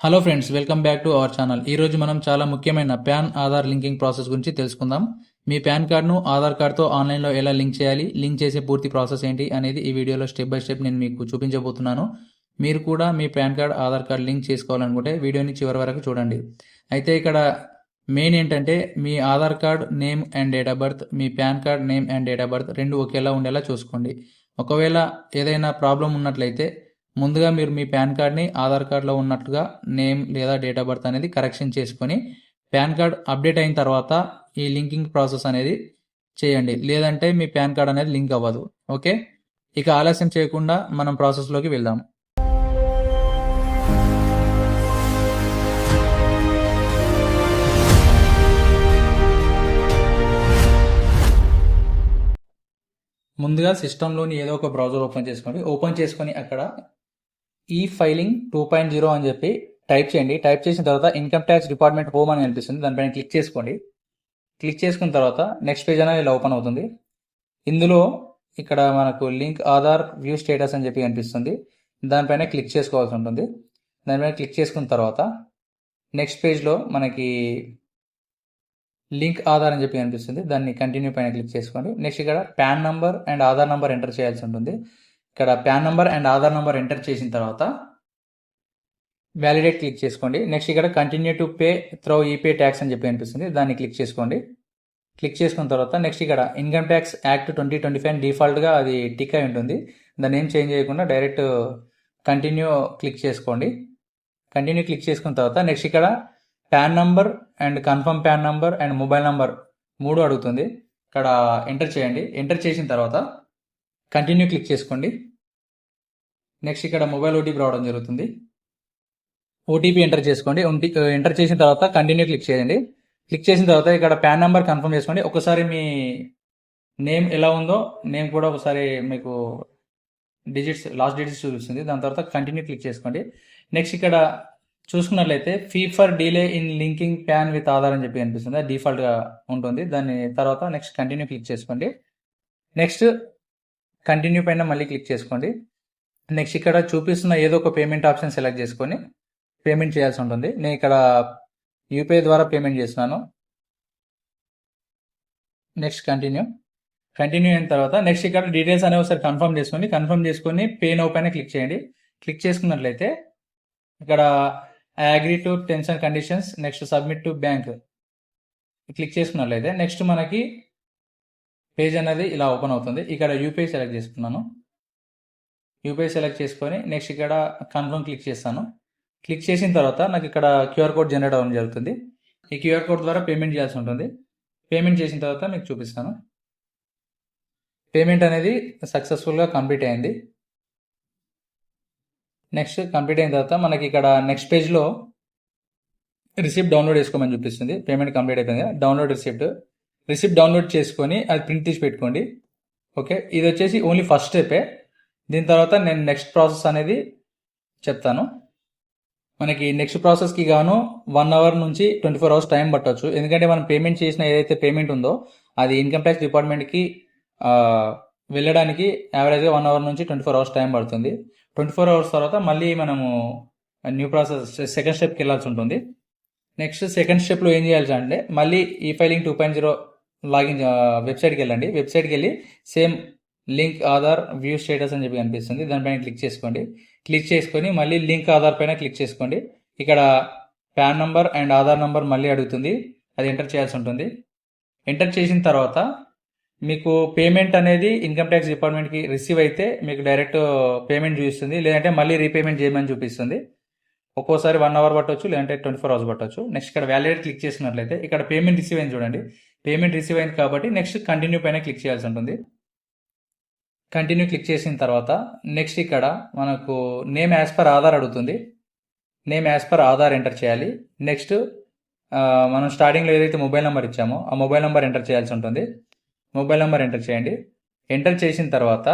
Hello friends, welcome back to our channel. ఈరోజు మనం చాలా ముఖ్యమైన ప్యాన్ ఆధార్ లింకింగ్ ప్రాసెస్ గురించి తెలుసుకుందాం. మీ పాన్ కార్డ్ను ఆధార్ కార్డ్తో ఆన్లైన్లో ఎలా లింక్ చేయాలి, లింక్ చేసే పూర్తి ప్రాసెస్ ఏంటి అనేది ఈ వీడియోలో స్టెప్ బై స్టెప్ నేను మీకు చూపించబోతున్నాను. మీరు కూడా మీ PAN card Aadhaar card link చేసుకోవాలనుకుంటే వీడియోని చివరి వరకు చూడండి. అయితే ఇక్కడ మెయిన్ ఏంటంటే మీ Aadhaar card name and date of birth, మీ PAN card name and date of birth రెండు ఒకేలా ఉండేలా చూసుకోండి. ఒకవేళ ఏదైనా ప్రాబ్లం ఉన్నట్లయితే ముందుగా మీరు మీ పాన్ కార్డ్ని ఆధార్ కార్డ్లో ఉన్నట్లుగా నేమ్ లేదా డేట్ ఆఫ్ బర్త్ అనేది కరెక్షన్ చేసుకొని పాన్ కార్డ్ అప్డేట్ అయిన తర్వాత ఈ లింకింగ్ ప్రాసెస్ అనేది చేయండి. లేదంటే మీ పాన్ కార్డ్ అనేది లింక్ అవ్వదు. ఓకే, ఇక ఆలస్యం చేయకుండా మనం ప్రాసెస్లోకి వెళ్దాం. ముందుగా సిస్టంలోని ఏదో ఒక బ్రౌజర్ ఓపెన్ చేసుకోండి. ఓపెన్ చేసుకొని అక్కడ ఈ ఫైలింగ్ 2.0 అని చెప్పి టైప్ చేయండి. టైప్ చేసిన తర్వాత ఇన్కమ్ ట్యాక్స్ డిపార్ట్మెంట్ హోమ్ అని కనిపిస్తుంది, దానిపైన క్లిక్ చేసుకోండి. క్లిక్ చేసుకున్న తర్వాత నెక్స్ట్ పేజ్ అనేది ఇలా ఓపెన్ అవుతుంది. ఇందులో ఇక్కడ మనకు లింక్ ఆధార్ వ్యూ స్టేటస్ అని చెప్పి కనిపిస్తుంది, దానిపైన క్లిక్ చేసుకోవాల్సి ఉంటుంది. దానిపైన క్లిక్ చేసుకున్న తర్వాత నెక్స్ట్ పేజ్లో మనకి లింక్ ఆధార్ అని చెప్పి కనిపిస్తుంది, దాన్ని కంటిన్యూ పైన క్లిక్ చేసుకోండి. నెక్స్ట్ ఇక్కడ PAN number and Aadhaar number enter చేయాల్సి ఉంటుంది. ఇక్కడ PAN number and Aadhaar number enter చేసిన తర్వాత వ్యాలిడేట్ క్లిక్ చేసుకోండి. నెక్స్ట్ ఇక్కడ continue to pay through e pay tax అని చెప్పి కనిపిస్తుంది, దాన్ని క్లిక్ చేసుకోండి. క్లిక్ చేసుకున్న తర్వాత నెక్స్ట్ ఇక్కడ ఇన్కమ్ ట్యాక్స్ యాక్ట్ 2025 డిఫాల్ట్గా అది టిక్ అయి ఉంటుంది, దాన్ని ఏం చేంజ్ చేయకుండా డైరెక్ట్ కంటిన్యూ క్లిక్ చేసుకోండి. కంటిన్యూ క్లిక్ చేసుకున్న తర్వాత నెక్స్ట్ ఇక్కడ PAN number and confirm pan number and mobile number మూడు అడుగుతుంది, ఇక్కడ ఎంటర్ చేయండి. ఎంటర్ చేసిన తర్వాత కంటిన్యూ క్లిక్ చేసుకోండి. నెక్స్ట్ ఇక్కడ మొబైల్ ఓటీపీ రావడం జరుగుతుంది, ఓటీపీ ఎంటర్ చేసుకోండి. ఎంటర్ చేసిన తర్వాత కంటిన్యూ క్లిక్ చేయండి. క్లిక్ చేసిన తర్వాత ఇక్కడ పాన్ నెంబర్ కన్ఫర్మ్ చేసుకోండి. ఒకసారి మీ నేమ్ ఎలా ఉందో నేమ్ కూడా ఒకసారి మీకు లాస్ట్ డిజిట్స్ చూపిస్తుంది. దాని తర్వాత కంటిన్యూ క్లిక్ చేసుకోండి. నెక్స్ట్ ఇక్కడ చూసుకున్నట్లయితే fee for delay in linking pan with Aadhaar అని చెప్పి కనిపిస్తుంది, అది డిఫాల్ట్గా ఉంటుంది. దాని తర్వాత నెక్స్ట్ కంటిన్యూ క్లిక్ చేసుకోండి. నెక్స్ట్ కంటిన్యూ పైన మళ్ళీ క్లిక్ చేసుకోండి. నెక్స్ట్ ఇక్కడ చూపిస్తున్న ఏదో ఒక పేమెంట్ ఆప్షన్ సెలెక్ట్ చేసుకొని పేమెంట్ చేయాల్సి ఉంటుంది. నేను ఇక్కడ యూపీఐ ద్వారా పేమెంట్ చేస్తున్నాను. నెక్స్ట్ కంటిన్యూ అయిన తర్వాత నెక్స్ట్ ఇక్కడ డీటెయిల్స్ అనేవి ఒకసారి కన్ఫర్మ్ చేసుకొని పే నౌ పైన క్లిక్ చేయండి. క్లిక్ చేసుకున్నట్లయితే ఇక్కడ I agree to terms and conditions, next submit to bank click చేసుకున్నట్లయితే నెక్స్ట్ మనకి పేజ్ అనేది ఇలా ఓపెన్ అవుతుంది. ఇక్కడ యూపీఐ సెలెక్ట్ చేసుకున్నాను. యూపీఐ సెలెక్ట్ చేసుకొని నెక్స్ట్ ఇక్కడ కన్ఫర్మ్ క్లిక్ చేస్తాను. క్లిక్ చేసిన తర్వాత నాకు ఇక్కడ క్యూఆర్ కోడ్ జనరేట్ అవ్వడం జరుగుతుంది. ఈ క్యూఆర్ కోడ్ ద్వారా పేమెంట్ చేయాల్సి ఉంటుంది. పేమెంట్ చేసిన తర్వాత మీకు చూపిస్తాను. పేమెంట్ అనేది సక్సెస్ఫుల్గా కంప్లీట్ అయింది. నెక్స్ట్ కంప్లీట్ అయిన తర్వాత మనకి ఇక్కడ నెక్స్ట్ పేజ్లో రిసిప్ట్ డౌన్లోడ్ చేసుకోమని చూపిస్తుంది. పేమెంట్ కంప్లీట్ అయిపోయింది. డౌన్లోడ్ రిసిప్ట్ డౌన్లోడ్ చేసుకొని అది ప్రింట్ తీసి పెట్టుకోండి. ఓకే, ఇది వచ్చేసి ఓన్లీ ఫస్ట్ స్టెపే. దీని తర్వాత నేను నెక్స్ట్ ప్రాసెస్ అనేది చెప్తాను. మనకి నెక్స్ట్ ప్రాసెస్కి గాను 1 అవర్ నుంచి 24 అవర్స్ టైం పట్టవచ్చు. ఎందుకంటే మనం పేమెంట్ చేసిన ఏదైతే పేమెంట్ ఉందో అది ఇన్కమ్ ట్యాక్స్ డిపార్ట్మెంట్కి వెళ్ళడానికి యావరేజ్గా 1 అవర్ నుంచి 24 అవర్స్ టైం పడుతుంది. 24 అవర్స్ తర్వాత మళ్ళీ మనము న్యూ ప్రాసెస్ సెకండ్ స్టెప్కి వెళ్ళాల్సి ఉంటుంది. నెక్స్ట్ సెకండ్ స్టెప్లో ఏం చేయాల్సి అంటే మళ్ళీ ఈ ఫైలింగ్ 2.0 లాగిన్ వెబ్సైట్కి వెళ్ళండి. వెబ్సైట్కి వెళ్ళి same link Aadhaar view status అని చెప్పి కనిపిస్తుంది, దానిపైన క్లిక్ చేసుకోండి. క్లిక్ చేసుకొని మళ్ళీ లింక్ ఆధార్ పైన క్లిక్ చేసుకోండి. ఇక్కడ PAN number and Aadhaar number మళ్ళీ అడుగుతుంది, అది ఎంటర్ చేయాల్సి ఉంటుంది. ఎంటర్ చేసిన తర్వాత మీకు పేమెంట్ అనేది ఇన్కమ్ ట్యాక్స్ డిపార్ట్మెంట్కి రిసీవ్ అయితే మీకు డైరెక్ట్ పేమెంట్ చూపిస్తుంది, లేదంటే మళ్ళీ రీపేమెంట్ చేయమని చూపిస్తుంది. ఒక్కోసారి 1 అవర్ పట్టవచ్చు, లేదంటే 24 అవర్స్ పట్టవచ్చు. నెక్స్ట్ ఇక్కడ వ్యాలిడేట్ క్లిక్ చేసినట్లయితే ఇక్కడ పేమెంట్ రిసీవ్ అయింది చూడండి. పేమెంట్ రిసీవ్ అయింది కాబట్టి నెక్స్ట్ కంటిన్యూ పైన క్లిక్ చేయాల్సి ఉంటుంది. కంటిన్యూ క్లిక్ చేసిన తర్వాత నెక్స్ట్ ఇక్కడ మనకు నేమ్ యాజ్ పర్ ఆధార్ అడుగుతుంది, name as per Aadhaar enter చేయాలి. నెక్స్ట్ మనం స్టార్టింగ్లో ఏదైతే మొబైల్ నెంబర్ ఇచ్చామో ఆ మొబైల్ నెంబర్ ఎంటర్ చేయాల్సి ఉంటుంది. మొబైల్ నెంబర్ ఎంటర్ చేయండి. ఎంటర్ చేసిన తర్వాత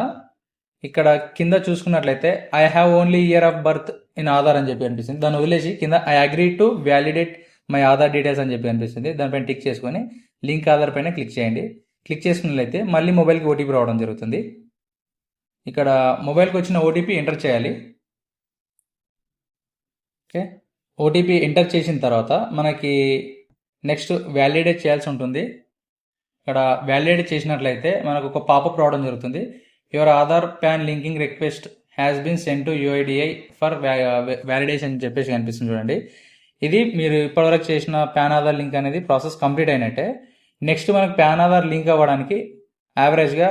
ఇక్కడ కింద చూసుకున్నట్లయితే I have only year of birth in Aadhaar అని చెప్పి అనిపిస్తుంది, దాన్ని వదిలేసి కింద I agree to validate my Aadhaar details అని చెప్పి అనిపిస్తుంది, దానిపైన టిక్ చేసుకొని లింక్ ఆధార్ పైన క్లిక్ చేయండి. క్లిక్ చేసుకున్నట్లయితే మళ్ళీ మొబైల్కి ఓటీపీ రావడం జరుగుతుంది. ఇక్కడ మొబైల్కి వచ్చిన ఓటీపీ ఎంటర్ చేయాలి. ఓకే, ఓటీపీ ఎంటర్ చేసిన తర్వాత మనకి నెక్స్ట్ వ్యాలిడేట్ చేయాల్సి ఉంటుంది. ఇక్కడ వ్యాలిడేట్ చేసినట్లయితే మనకు ఒక పాపప్ రావడం జరుగుతుంది. Your Aadhaar PAN linking request has been send to UIDAI for validation అని చెప్పేసి కనిపిస్తుంది చూడండి. ఇది మీరు ఇప్పటివరకు చేసిన పాన్ ఆధార్ లింక్ అనేది ప్రాసెస్ కంప్లీట్ అయినట్టే. నెక్స్ట్ మనకు పాన్ ఆధార్ లింక్ అవ్వడానికి యావరేజ్గా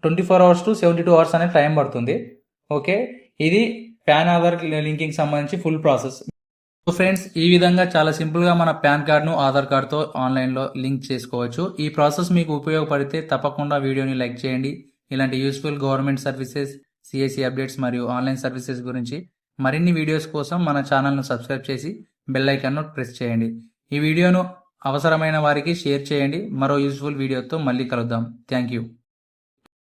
24 అవర్స్ టు 72 అవర్స్ అనే టైం పడుతుంది. ఓకే, ఇది పాన్ ఆధార్ లింకింగ్ సంబంధించి ఫుల్ ప్రాసెస్. సో ఫ్రెండ్స్, ఈ విధంగా చాలా సింపుల్గా మన పాన్ కార్డ్ను ఆధార్ కార్డ్తో ఆన్లైన్లో లింక్ చేసుకోవచ్చు. ఈ ప్రాసెస్ మీకు ఉపయోగపడితే తప్పకుండా వీడియోని లైక్ చేయండి. ఇలాంటి useful government services, CSC updates మరియు ఆన్లైన్ సర్వీసెస్ గురించి మరిన్ని వీడియోస్ కోసం మన ఛానల్ను సబ్స్క్రైబ్ చేసి బెల్ ఐకాన్ను ప్రెస్ చేయండి. ఈ వీడియోను అవసరమైన వారికి షేర్ చేయండి. మరో యూస్ఫుల్ వీడియోతో మళ్ళీ కలుద్దాం. Thank you.